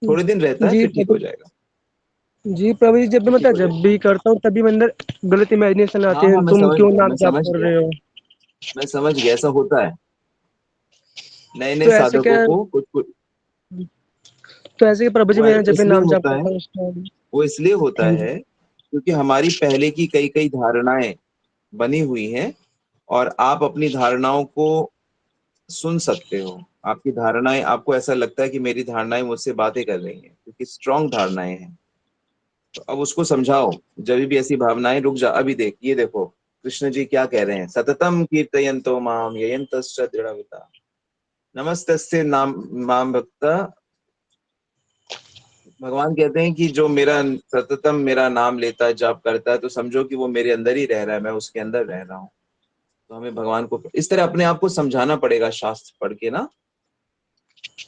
थोड़े दिन रहता है, जी फिर ठीक हो जाएगा। जी प्रभु जी, जब भी मतलब बोले। जब भी करता हूँ तभी मेरे अंदर गलत इमेजिनेशन आते हाँ हाँ, हैं, मैं तुम समझ क्यों गया, नाम मैं जाप समझ कर गया, रहे हो। मैं समझ गया, ऐसा होता है नए नए तो ऐसे साधकों क्या, को कुछ कुछ। तो ऐसे कि प्रभु जी मैं जब भी इसलिए नाम जाप होता है, करता हूँ उस टाइम। वो इसलिए होता हाँ जी। है क्योंकि हमारी पहले की कई कई धारणाएं बनी हुई हैं, और आप अपनी धारणाओं को सुन सकते हो। आपकी धारणाएं, आपको ऐसा लगता है कि मेरी धारणाएं मुझसे बातें कर रही हैं क्योंकि स्ट्रांग धारणाएं हैं। तो अब उसको समझाओ। जब भी ऐसी भावनाएं, रुक जा, अभी देख, ये देखो कृष्ण जी क्या कह रहे हैं, सततम कीर्तयन्तो माम ययन्तश्च दृढ़व्रता नमस्तस्य नाम माम भक्ता। भगवान कहते हैं कि जो मेरा सततम मेरा नाम लेता है, जाप करता है, तो समझो कि वो मेरे अंदर ही रह रहा है, मैं उसके अंदर रह रहा हूँ। तो हमें भगवान को इस तरह अपने आप को समझाना पड़ेगा शास्त्र पढ़ के ना।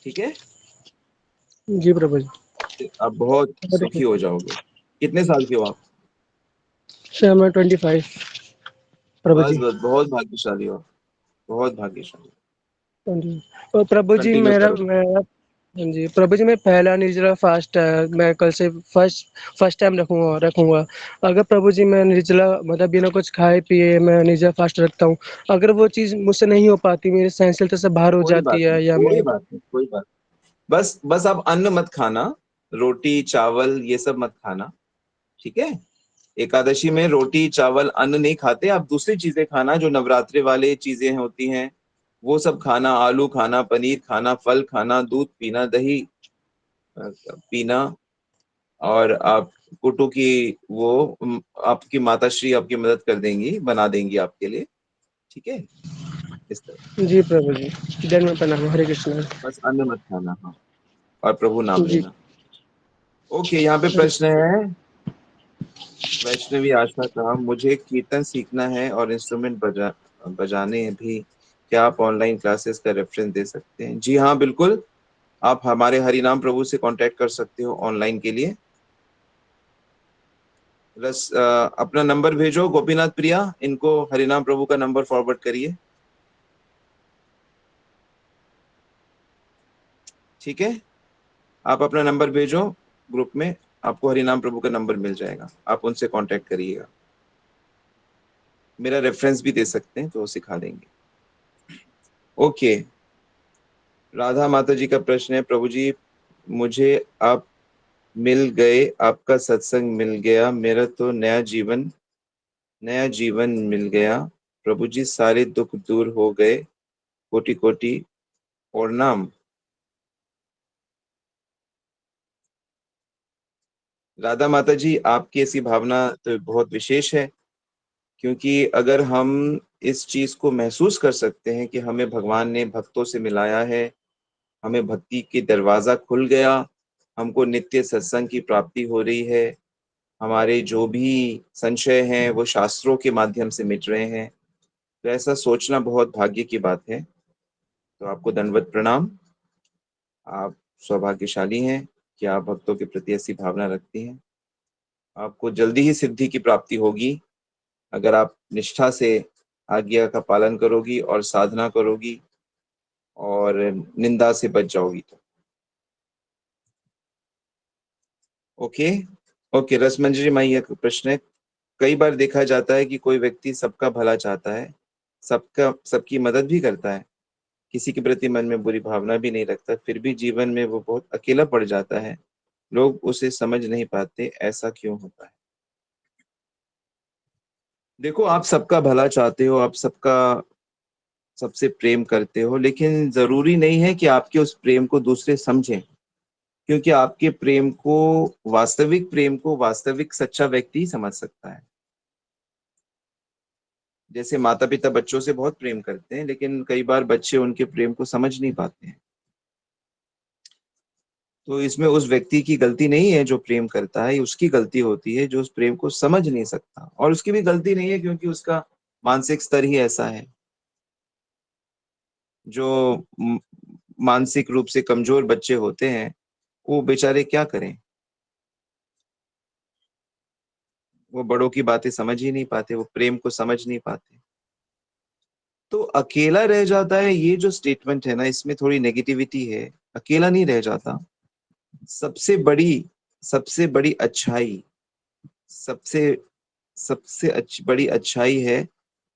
ठीक है, जी प्रभु जी। आप बहुत हरे सुखी हो कृष्ण। जाओगे। कितने साल के हो आप? सर मैं 25 प्रभु बस जी। बस, बहुत भाग्यशाली हो, बहुत भाग्यशाली। हाँ जी। और प्रभु जी कंटिन्यू मेरा करो। मेरा हाँ जी प्रभु जी, मैं पहला निर्जला फास्ट है, मैं कल से फर्स्ट फर्स्ट टाइम रखूंगा। अगर प्रभु जी मैं निर्जला मतलब बिना कुछ खाए पिए मैं निर्जला फास्ट रखता हूँ, अगर वो चीज़ मुझसे नहीं हो पाती, मेरी सहनशीलता से बाहर हो कोई जाती बात नहीं, है या कोई मैं। बात नहीं, कोई बात नहीं। बस बस आप अन्न मत खाना, रोटी चावल ये सब मत खाना। ठीक है, एकादशी में रोटी चावल अन्न नहीं खाते, आप दूसरी चीजें खाना जो नवरात्रि वाले चीजें होती हैं, वो सब खाना। आलू खाना, पनीर खाना, फल खाना, दूध पीना, दही पीना। और आप कुटु की वो आपकी माताश्री आपकी मदद कर देंगी, बना देंगी आपके लिए। ठीक है, इस तरह जी प्रभु जी, जन्म में प्रणाम, हरे कृष्ण। बस अन्न मत खाना, हाँ, और प्रभु नाम जी लेना। ओके, यहाँ पे हरे। प्रश्न है, वैष्णवी आशा का, मुझे कीर्तन सीखना है और इंस्ट्रूमेंट बजाने भी, क्या आप ऑनलाइन क्लासेस का रेफरेंस दे सकते हैं? जी हाँ, बिल्कुल। आप हमारे हरिनाम प्रभु से कांटेक्ट कर सकते हो ऑनलाइन के लिए। बस अपना नंबर भेजो, गोपीनाथ प्रिया, इनको हरिनाम प्रभु का नंबर फॉरवर्ड करिए। ठीक है, आप अपना नंबर भेजो ग्रुप में, आपको हरिनाम प्रभु का नंबर मिल जाएगा, आप उनसे कांटेक्ट करिएगा। मेरा रेफरेंस भी दे सकते हैं तो वो सिखा देंगे। ओके, राधा माता जी का प्रश्न है, प्रभु जी मुझे आप मिल गए, आपका सत्संग मिल गया, मेरा तो नया जीवन मिल गया। प्रभु जी सारे दुख दूर हो गए, कोटि कोटि प्रणाम। राधा माता जी, आपकी ऐसी भावना तो बहुत विशेष है, क्योंकि अगर हम इस चीज को महसूस कर सकते हैं कि हमें भगवान ने भक्तों से मिलाया है, हमें भक्ति के दरवाजा खुल गया, हमको नित्य सत्संग की प्राप्ति हो रही है, हमारे जो भी संशय हैं वो शास्त्रों के माध्यम से मिट रहे हैं, तो ऐसा सोचना बहुत भाग्य की बात है। तो आपको दंडवत प्रणाम। आप सौभाग्यशाली हैं कि आप भक्तों के प्रति ऐसी भावना रखती हैं। आपको जल्दी ही सिद्धि की प्राप्ति होगी अगर आप निष्ठा से आज्ञा का पालन करोगी और साधना करोगी और निंदा से बच जाओगी तो। ओके। ओके, रसमंजरी माई एक प्रश्न है, कई बार देखा जाता है कि कोई व्यक्ति सबका भला चाहता है, सबकी मदद भी करता है, किसी के प्रति मन में बुरी भावना भी नहीं रखता, फिर भी जीवन में वो बहुत अकेला पड़ जाता है, लोग उसे समझ नहीं पाते, ऐसा क्यों होता है? देखो, आप सबका भला चाहते हो, आप सबसे प्रेम करते हो, लेकिन जरूरी नहीं है कि आपके उस प्रेम को दूसरे समझें, क्योंकि आपके प्रेम को वास्तविक सच्चा व्यक्ति ही समझ सकता है। जैसे माता पिता बच्चों से बहुत प्रेम करते हैं, लेकिन कई बार बच्चे उनके प्रेम को समझ नहीं पाते हैं। तो इसमें उस व्यक्ति की गलती नहीं है जो प्रेम करता है, उसकी गलती होती है जो उस प्रेम को समझ नहीं सकता, और उसकी भी गलती नहीं है क्योंकि उसका मानसिक स्तर ही ऐसा है। जो मानसिक रूप से कमजोर बच्चे होते हैं, वो बेचारे क्या करें, वो बड़ों की बातें समझ ही नहीं पाते, वो प्रेम को समझ नहीं पाते। तो अकेला रह जाता है, ये जो स्टेटमेंट है ना, इसमें थोड़ी नेगेटिविटी है। अकेला नहीं रह जाता, सबसे बड़ी सबसे बड़ी अच्छाई, सबसे सबसे बड़ी अच्छाई है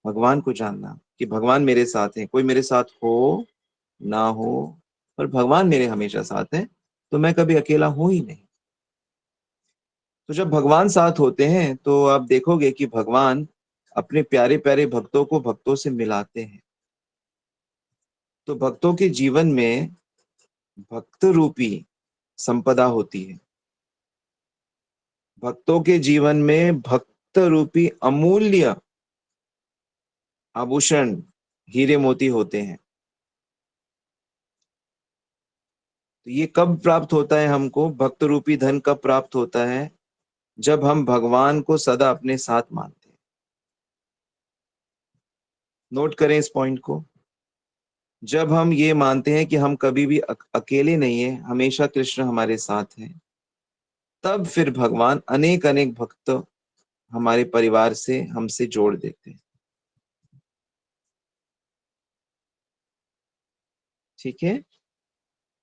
भगवान को जानना कि भगवान मेरे साथ है। कोई मेरे साथ हो ना हो, पर भगवान मेरे हमेशा साथ है, तो मैं कभी अकेला हूं ही नहीं। तो जब भगवान साथ होते हैं तो आप देखोगे कि भगवान अपने प्यारे प्यारे भक्तों को भक्तों से मिलाते हैं। तो भक्तों के जीवन में भक्त रूपी संपदा होती है। भक्तों के जीवन में भक्त रूपी अमूल्य आभूषण, हीरे मोती होते हैं। तो ये कब प्राप्त होता है हमको? भक्त रूपी धन कब प्राप्त होता है? जब हम भगवान को सदा अपने साथ मानते हैं। नोट करें इस पॉइंट को। जब हम ये मानते हैं कि हम कभी भी अकेले नहीं है, हमेशा कृष्ण हमारे साथ हैं, तब फिर भगवान अनेक अनेक भक्त हमारे परिवार से, हमसे जोड़ देते हैं। ठीक है।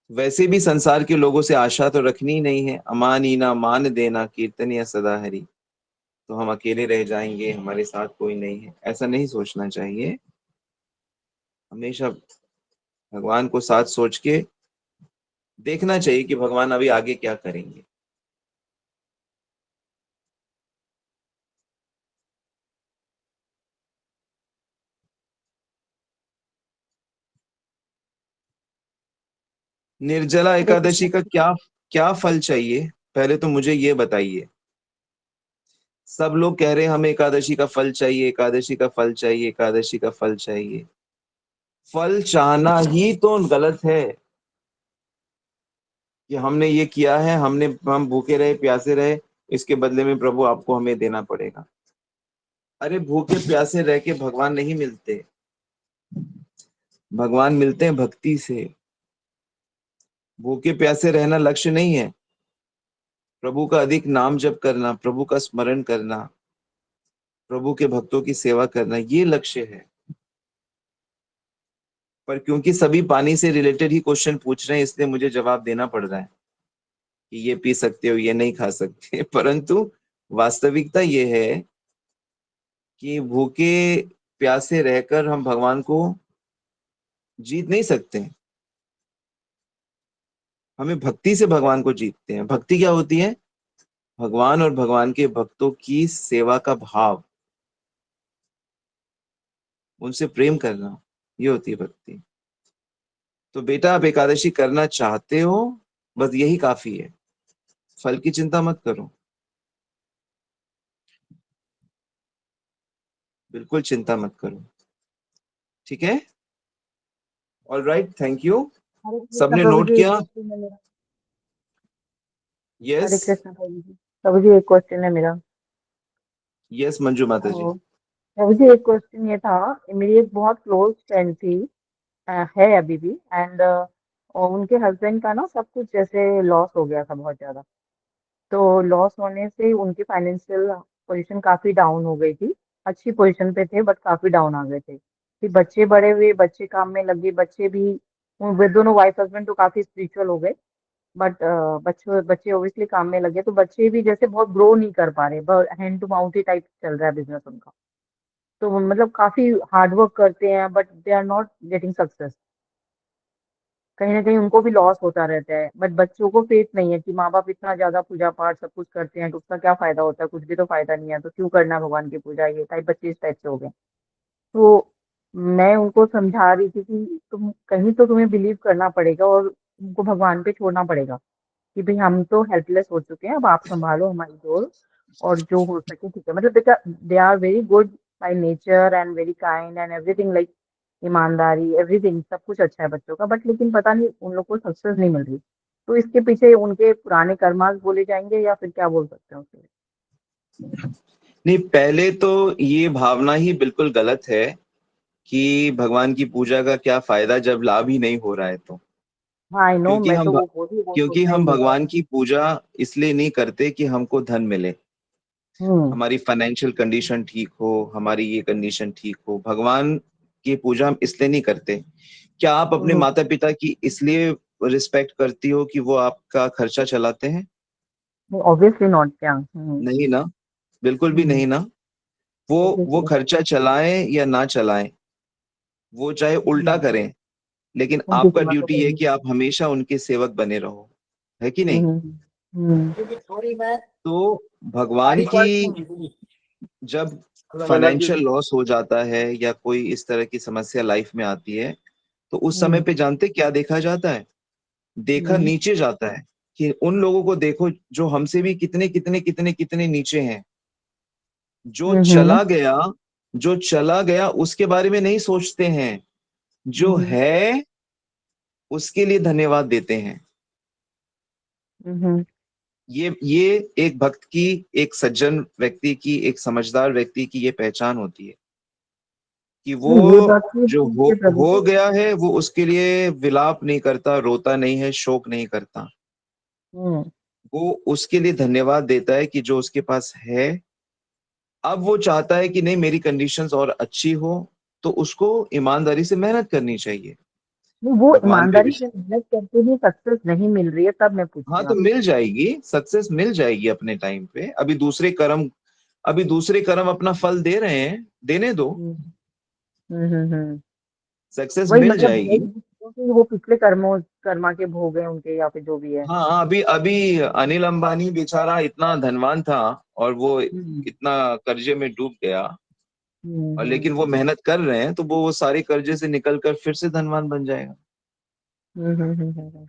वैसे भी संसार के लोगों से आशा तो रखनी ही नहीं है। अमानीना मान देना कीर्तनिया सदा हरि। तो हम अकेले रह जाएंगे, हमारे साथ कोई नहीं है, ऐसा नहीं सोचना चाहिए। हमेशा भगवान को साथ सोच के देखना चाहिए कि भगवान अभी आगे क्या करेंगे। निर्जला हरे एकादशी कृष्ण का क्या क्या फल चाहिए? पहले तो मुझे ये बताइए। सब लोग कह रहे हैं हमें एकादशी का फल चाहिए, एकादशी का फल चाहिए, एकादशी का फल चाहिए। फल चाहना ही तो गलत है कि हमने ये किया है, हम भूखे रहे, प्यासे रहे, इसके बदले में प्रभु आपको हमें देना पड़ेगा। अरे भूखे प्यासे रह के भगवान नहीं मिलते। भगवान मिलते हैं भक्ति से। भूखे प्यासे रहना लक्ष्य नहीं है। प्रभु का अधिक नाम जप करना, प्रभु का स्मरण करना, प्रभु के भक्तों की सेवा करना, ये लक्ष्य है। पर क्योंकि सभी पानी से रिलेटेड ही क्वेश्चन पूछ रहे हैं, इसलिए मुझे जवाब देना पड़ रहा है कि ये पी सकते हो, ये नहीं खा सकते। परंतु वास्तविकता ये है कि भूखे प्यासे रहकर हम भगवान को जीत नहीं सकते। हमें भक्ति से भगवान को जीतते हैं। भक्ति क्या होती है? भगवान और भगवान के भक्तों की सेवा का भाव, उनसे प्रेम करना, ये होती है भक्ति। तो बेटा आप एकादशी करना चाहते हो, बस यही काफी है। फल की चिंता मत करो, बिल्कुल चिंता मत करो। ठीक है। All right, thank you. Hare Krishna सबने प्रभु नोट जी, एक किया? क्वेश्चन है मेरा। यस। हरे कृष्ण प्रभु जी एक क्वेश्चन है मेरा। यस मंजू माता जी। तो प्रभु जी एक क्वेश्चन ये था, मेरी एक बहुत क्लोज फ्रेंड थी, है अभी भी, एंड उनके हस्बैंड का ना सब कुछ जैसे लॉस हो गया था बहुत ज्यादा। तो लॉस होने से उनकी फाइनेंशियल पोजीशन काफी डाउन हो गई थी। अच्छी पोजीशन पे थे बट काफी डाउन आ गए थे। फिर बच्चे बड़े हुए, बच्चे काम में लगे, बच्चे भी, वे दोनों वाइफ हस्बैंड तो काफी स्पिरिचुअल हो गए, बट बच्चे बच्चे ओब्वियसली काम में लगे, तो बच्चे भी जैसे बहुत ग्रो नहीं कर पा रहे, हैंड टू माउथ ही टाइप चल रहा है बिजनेस उनका। तो वो मतलब काफी हार्ड वर्क करते हैं but they are not getting success. कहीं ना कहीं उनको भी लॉस होता रहता है, बट बच्चों को फेथ नहीं है कि माँ बाप इतना ज्यादा पूजा पाठ सब कुछ करते हैं तो उसका क्या फायदा होता है, कुछ भी तो फायदा नहीं है, तो क्यों करना भगवान की पूजा, ये टाइप बच्चे इस टाइप से हो गए। तो मैं उनको समझा रही थी कि तुम कहीं तो तुम्हें बिलीव करना पड़ेगा और उनको भगवान पे छोड़ना पड़ेगा कि भाई हम तो हेल्पलेस हो चुके हैं, अब आप संभालो हमारी डोर, और जो हो सके ठीक है। मतलब बेटा, they are very good by nature and very kind and everything, like ईमानदारी एवरीथिंग सब कुछ अच्छा है बच्चों का, बट लेकिन पता नहीं उन लोग को सक्सेस नहीं मिल रही। तो इसके पीछे उनके पुराने कर्मास बोले जाएंगे या फिर क्या बोल सकते हैं उसके? नहीं, पहले तो ये भावना ही बिल्कुल गलत है कि भगवान की पूजा का क्या फायदा जब लाभ ही नहीं हो रहा है। तो हाँ आई नो, क्योंकि मैं तो हम वो बोली, वो क्योंकि सोचना ही हम नहीं भगवान चाहिए। की पूजा इसलिए नहीं करते कि हमको धन मिले, हम्म। हमारी फाइनेंशियल कंडीशन ठीक हो, हमारी ये कंडीशन ठीक हो। भगवान की पूजा हम इसलिए नहीं करते। क्या आप अपने हम्म। माता पिता की इसलिए रिस्पेक्ट करती हो कि वो आपका खर्चा चलाते हैं? ऑब्वियसली नॉट, क्या? नहीं ना, बिल्कुल भी नहीं ना। वो खर्चा चलाएं या ना चलाएं, वो चाहे उल्टा करें, लेकिन उनकी आपका सेवा तो ड्यूटी है करनी। कि आप हमेशा उनके सेवक बने रहो, है कि नहीं? तो भगवान की जब फाइनेंशियल लॉस हो जाता है या कोई इस तरह की समस्या लाइफ में आती है, तो उस समय पे जानते क्या देखा जाता है? देखा नीचे जाता है कि उन लोगों को देखो जो हमसे भी कितने कितने कितने कितने नीचे हैं। जो चला गया उसके बारे में नहीं सोचते हैं, जो है उसके लिए धन्यवाद देते हैं। ये एक भक्त की, एक सज्जन व्यक्ति की, एक समझदार व्यक्ति की ये पहचान होती है कि ये वो बात तो जो ठीक है प्रभु हो जी। गया है वो उसके लिए विलाप नहीं करता, रोता नहीं है, शोक नहीं करता। हम्म वो उसके लिए धन्यवाद देता है कि जो उसके पास है। अब वो चाहता है कि नहीं मेरी कंडीशंस और अच्छी हो, तो उसको ईमानदारी से मेहनत करनी चाहिए। नहीं, वो भगवान पे ईमानदारी से मेहनत करके भी सक्सेस नहीं मिल रही है, तब मैं पूछ हाँ रही हूँ तो आपसे। मिल जाएगी, सक्सेस मिल जाएगी अपने टाइम पे। अभी दूसरे कर्म अपना फल दे रहे हैं, देने दो, हम्म हम्म। सक्सेस वही मिल मतलब जाएगी। क्योंकि वो पिछले कर्मा के भोग हैं उनके, या फिर जो भी है। हाँ, अभी अभी अनिल अंबानी बेचारा इतना धनवान था और वो हम्म इतना कर्जे में डूब गया, और हम्म लेकिन वो मेहनत कर रहे हैं तो वो सारे कर्जे से निकल कर फिर से धनवान बन जाएगा। हम्म।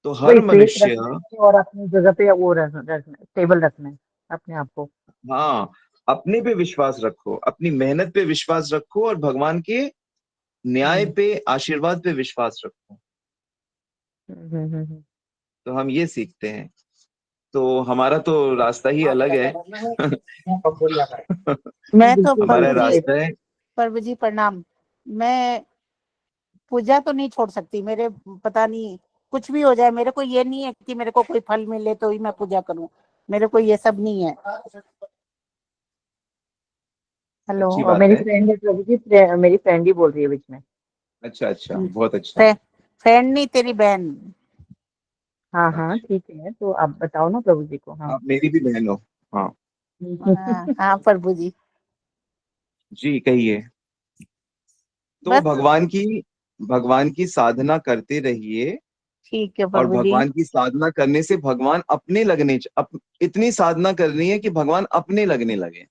तो हर वही फेथ मनुष्य, रखना है और अपनी जगह पे वो रखना, स्टेबल रखना है अपने आप को। हाँ, अपने पे विश्वास रखो, अपनी मेहनत पे विश्वास रखो, और भगवान के न्याय हम्म पे, आशीर्वाद पे विश्वास रखो। हम्म। तो हम ये सीखते हैं। तो हमारा तो रास्ता ही अलग है। मैं तो बिल्कुल हमारा प्रभु बिल्कुल जी, सही। रास्ता है। प्रभु जी प्रणाम। मैं पूजा तो नहीं छोड़ सकती, मेरे पता नहीं कुछ भी हो जाए, मेरे को ये नहीं है कि मेरे को कोई फल मिले तो ही मैं पूजा करूं, मेरे को ये सब नहीं है। हेलो। अच्छी और बात मेरी है। फ्रेंड है प्रभु जी, मेरी फ्रेंड ही बोल रही है बीच में। अच्छा अच्छा, बहुत अच्छा। फे, फ्रेंड नहीं, तेरी बहन। हाँ हाँ अच्छा, ठीक है, तो आप बताओ ना प्रभु जी को। हाँ आप मेरी भी बहन हो। हाँ हाँ हाँ प्रभु जी। जी, कहिए। तो बस भगवान की साधना करते रहिए, ठीक है और प्रभु जी। भगवान की साधना करने से भगवान अपने लगने इतनी साधना करनी है कि भगवान अपने लगने लगे।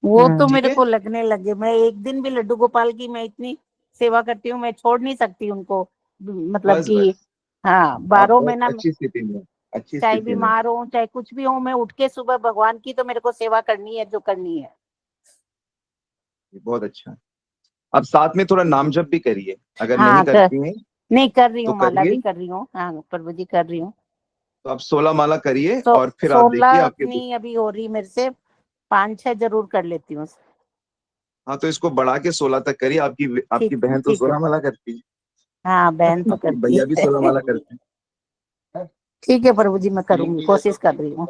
वो तो ठीक मेरे है, को लगने लगे, मैं एक दिन भी लड्डू गोपाल की मैं इतनी सेवा करती हूँ, मैं छोड़ नहीं सकती उनको, मतलब बस कि बस, हाँ आप 12 बहुत महीना अच्छी स्थिति में हो, अच्छी चाहे स्थिति में हो। बीमार हो चाहे कुछ भी हो, मैं उठ के सुबह भगवान की तो मेरे को सेवा करनी है जो करनी है। ये बहुत अच्छा। अब साथ में थोड़ा नाम जप भी करिए, अगर नहीं हाँ करती हैं नहीं कर रही तो हूँ, माला करिए। भी कर रही हूँ, हाँ प्रभु जी कर रही हूँ। तो आप 16 माला करिए, सो और फिर आप देखिए 16 आपके। अपनी अभी हो रही मेरे से, 5-6 जरूर कर लेती हूँ। हाँ, तो इसको बढ़ा के 16 तक करिए। आपकी आपकी ठीक बहन तो ठीक है। 16 माला करती है, हाँ बहन तो आपके करती भैया भी है। 16 माला करते हैं। ठीक है प्रभु जी, मैं ठीक, करूंगी, कोशिश कर रही हूँ।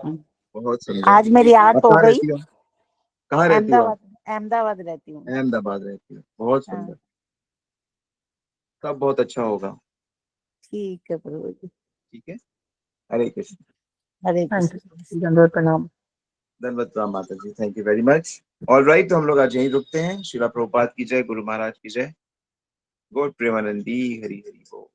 बहुत सुंदर। आज मेरी आप आठ हो कहाँ गई। रहती हो? कहाँ रहती हो आप? अहमदाबाद, अहमदाबाद रहती हूँ। अहमदाबाद रहती हो, बहुत हाँ सुंदर। सब बहुत अच्छा होगा। ठीक है प्रभु जी। ठीक है, हरे कृष्ण। हरे थैंक कृष्ण। यू, दंडवत प्रणाम। धन्यवाद राम माता जी, thank you very much. All right, तो हम लोग आज यहीं रुकते हैं। शिला प्रभुपाद की जय, गुरु महाराज की जय। गॉड प्रेमानंदी, हरि हरि बोल।